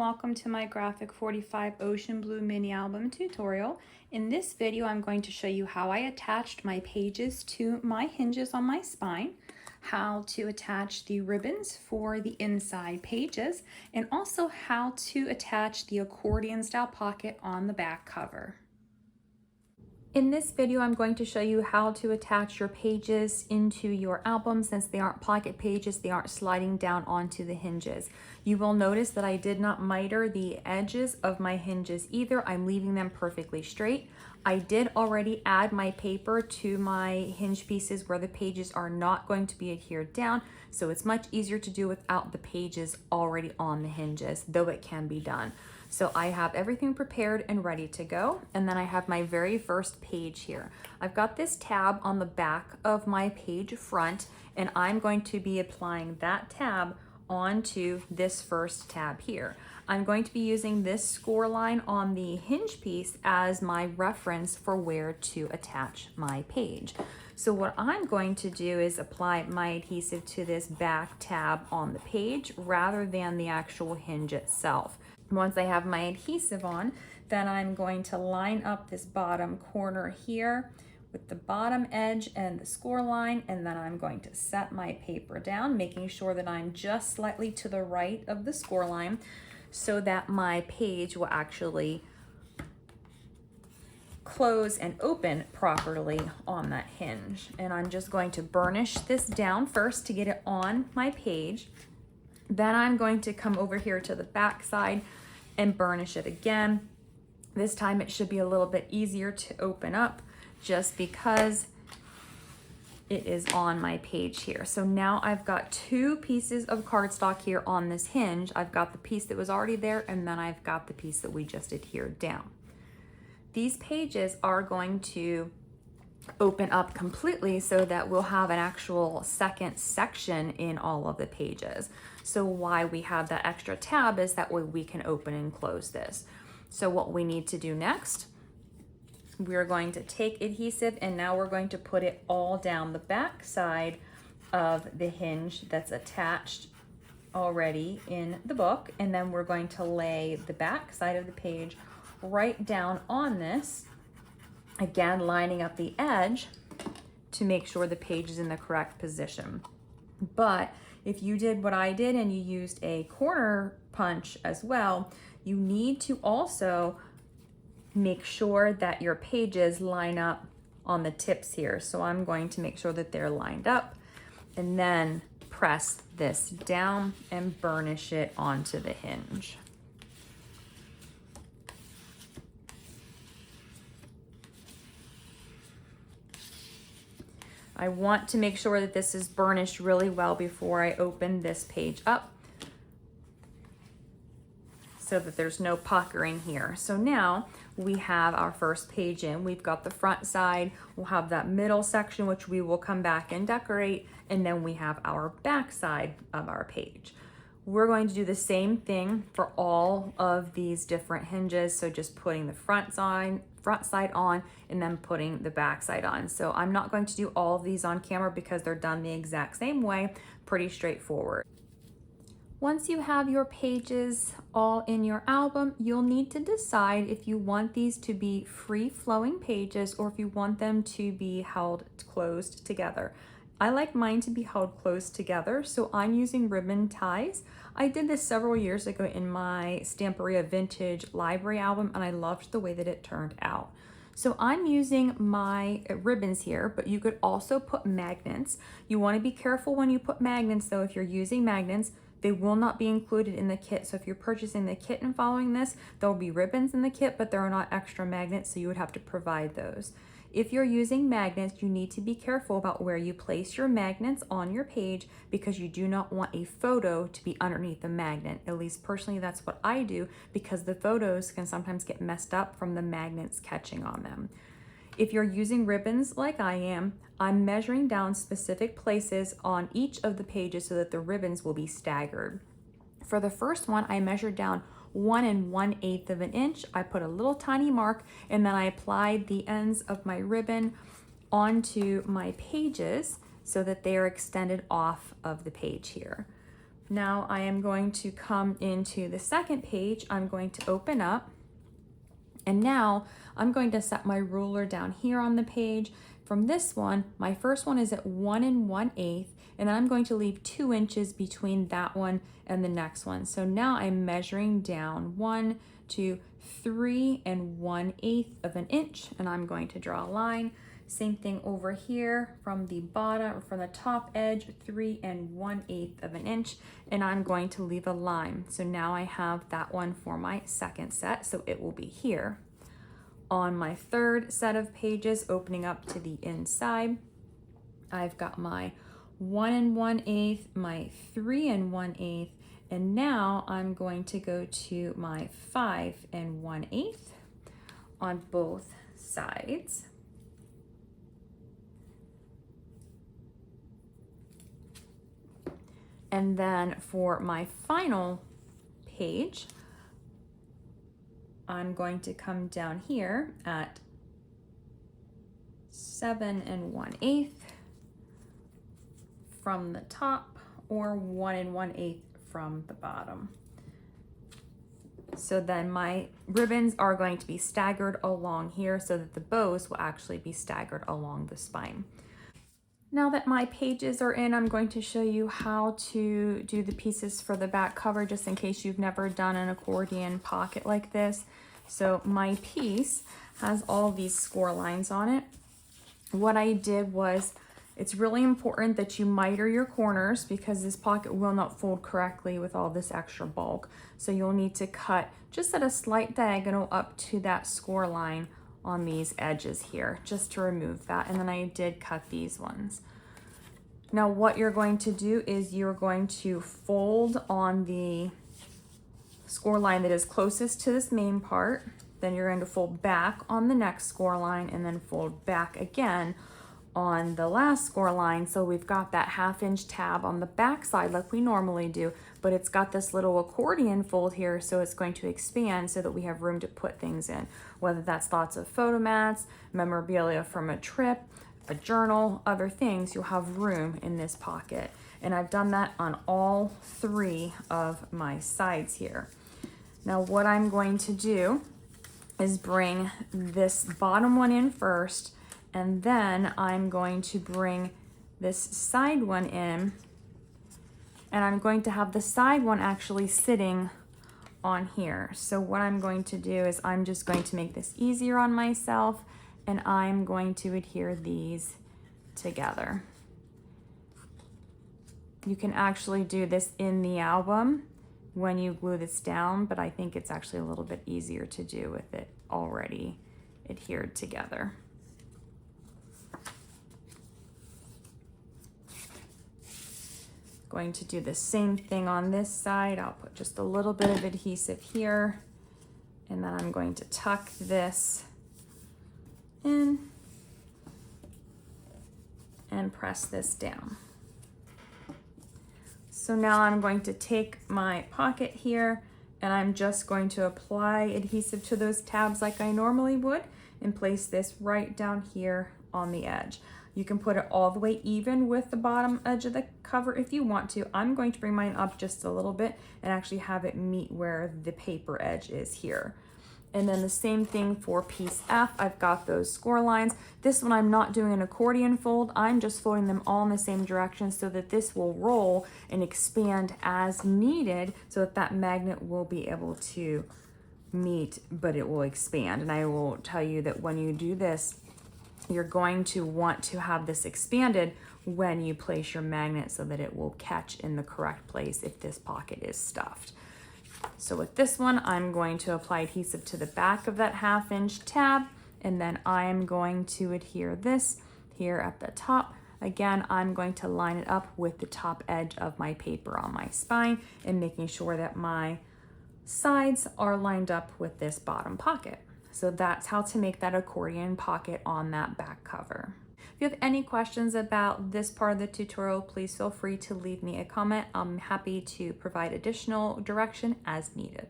welcome to my Graphic 45 Ocean Blue mini album tutorial. In this video, I'm going to show you how I attached my pages to my hinges on my spine, how to attach the ribbons for the inside pages, and also how to attach the accordion style pocket on the back cover. In this video, I'm going to show you how to attach your pages into your album. Since they aren't pocket pages, they aren't sliding down onto the hinges. You will notice that I did not miter the edges of my hinges either. I'm leaving them perfectly straight. I did already add my paper to my hinge pieces where the pages are not going to be adhered down, so it's much easier to do without the pages already on the hinges, though it can be done. So I have everything prepared and ready to go. And then I have my very first page here. I've got this tab on the back of my page front, and I'm going to be applying that tab onto this first tab here. I'm going to be using this score line on the hinge piece as my reference for where to attach my page. So what I'm going to do is apply my adhesive to this back tab on the page rather than the actual hinge itself. Once I have my adhesive on, then I'm going to line up this bottom corner here with the bottom edge and the score line, and then I'm going to set my paper down, making sure that I'm just slightly to the right of the score line so that my page will actually close and open properly on that hinge. And I'm just going to burnish this down first to get it on my page. Then I'm going to come over here to the back side and burnish it again. This time it should be a little bit easier to open up just because it is on my page here. So now I've got two pieces of cardstock here on this hinge. I've got the piece that was already there, and then I've got the piece that we just adhered down. These pages are going to open up completely so that we'll have an actual second section in all of the pages. So why we have that extra tab is that way we can open and close this. So what we need to do next, we're going to take adhesive and now we're going to put it all down the back side of the hinge that's attached already in the book. And then we're going to lay the back side of the page right down on this, again lining up the edge to make sure the page is in the correct position. But if you did what I did and you used a corner punch as well, you need to also make sure that your pages line up on the tips here. So I'm going to make sure that they're lined up and then press this down and burnish it onto the hinge. I want to make sure that this is burnished really well before I open this page up so that there's no puckering here. So now we have our first page in. We've got the front side, we'll have that middle section which we will come back and decorate, and then we have our back side of our page. We're going to do the same thing for all of these different hinges. So just putting the front side on and then putting the back side on. So I'm not going to do all of these on camera because they're done the exact same way, pretty straightforward. Once you have your pages all in your album, you'll need to decide if you want these to be free-flowing pages or if you want them to be held closed together. I like mine to be held close together, so I'm using ribbon ties. I did this several years ago in my Stamperia Vintage Library album, and I loved the way that it turned out. So I'm using my ribbons here, but you could also put magnets. You want to be careful when you put magnets though. If you're using magnets, they will not be included in the kit. So if you're purchasing the kit and following this, there will be ribbons in the kit, but there are not extra magnets, so you would have to provide those. If you're using magnets, you need to be careful about where you place your magnets on your page because you do not want a photo to be underneath the magnet. At least personally, that's what I do because the photos can sometimes get messed up from the magnets catching on them. If you're using ribbons like I am, I'm measuring down specific places on each of the pages so that the ribbons will be staggered. For the first one, I measured down 1 1/8 of an inch. I put a little tiny mark and then I applied the ends of my ribbon onto my pages so that they are extended off of the page here. Now I am going to come into the second page. I'm going to open up, and now I'm going to set my ruler down here on the page. From this one, my first one is at 1 1/8, and then I'm going to leave 2 inches between that one and the next one. So now I'm measuring down 1, 2, 3 1/8 of an inch, and I'm going to draw a line. Same thing over here from the bottom, or from the top edge, 3 1/8 of an inch, and I'm going to leave a line. So now I have that one for my second set, so it will be here. On my third set of pages, opening up to the inside, I've got my 1 1/8, my 3 1/8, and now I'm going to go to my 5 1/8 on both sides. And then for my final page, I'm going to come down here at 7 1/8 from the top, or 1 1/8 from the bottom. So then my ribbons are going to be staggered along here so that the bows will actually be staggered along the spine. Now that my pages are in, I'm going to show you how to do the pieces for the back cover, just in case you've never done an accordion pocket like this. So my piece has all these score lines on it. What I did was, it's really important that you miter your corners because this pocket will not fold correctly with all this extra bulk. So you'll need to cut just at a slight diagonal up to that score line on these edges here, just to remove that. And then I did cut these ones. Now what you're going to do is you're going to fold on the score line that is closest to this main part. Then you're going to fold back on the next score line, and then fold back again on the last score line. So we've got that 1/2 inch tab on the back side like we normally do, but it's got this little accordion fold here, so it's going to expand so that we have room to put things in, whether that's lots of photo mats, memorabilia from a trip, a journal, other things. You'll have room in this pocket. And I've done that on all 3 of my sides here. Now what I'm going to do is bring this bottom one in first, and then I'm going to bring this side one in, and I'm going to have the side one actually sitting on here. So what I'm going to do is I'm just going to make this easier on myself, and I'm going to adhere these together. You can actually do this in the album when you glue this down, but I think it's actually a little bit easier to do with it already adhered together. Going to do the same thing on this side. I'll put just a little bit of adhesive here, and then I'm going to tuck this in and press this down. So now I'm going to take my pocket here, and I'm just going to apply adhesive to those tabs like I normally would, and place this right down here on the edge. You can put it all the way even with the bottom edge of the cover if you want to. I'm going to bring mine up just a little bit and actually have it meet where the paper edge is here. And then the same thing for piece F. I've got those score lines. This one I'm not doing an accordion fold. I'm just folding them all in the same direction so that this will roll and expand as needed, so that that magnet will be able to meet, but it will expand. And I will tell you that when you do this, you're going to want to have this expanded when you place your magnet so that it will catch in the correct place if this pocket is stuffed. So with this one, I'm going to apply adhesive to the back of that 1/2 inch tab, and then I'm going to adhere this here at the top. Again, I'm going to line it up with the top edge of my paper on my spine, and making sure that my sides are lined up with this bottom pocket. So that's how to make that accordion pocket on that back cover. If you have any questions about this part of the tutorial, please feel free to leave me a comment. I'm happy to provide additional direction as needed.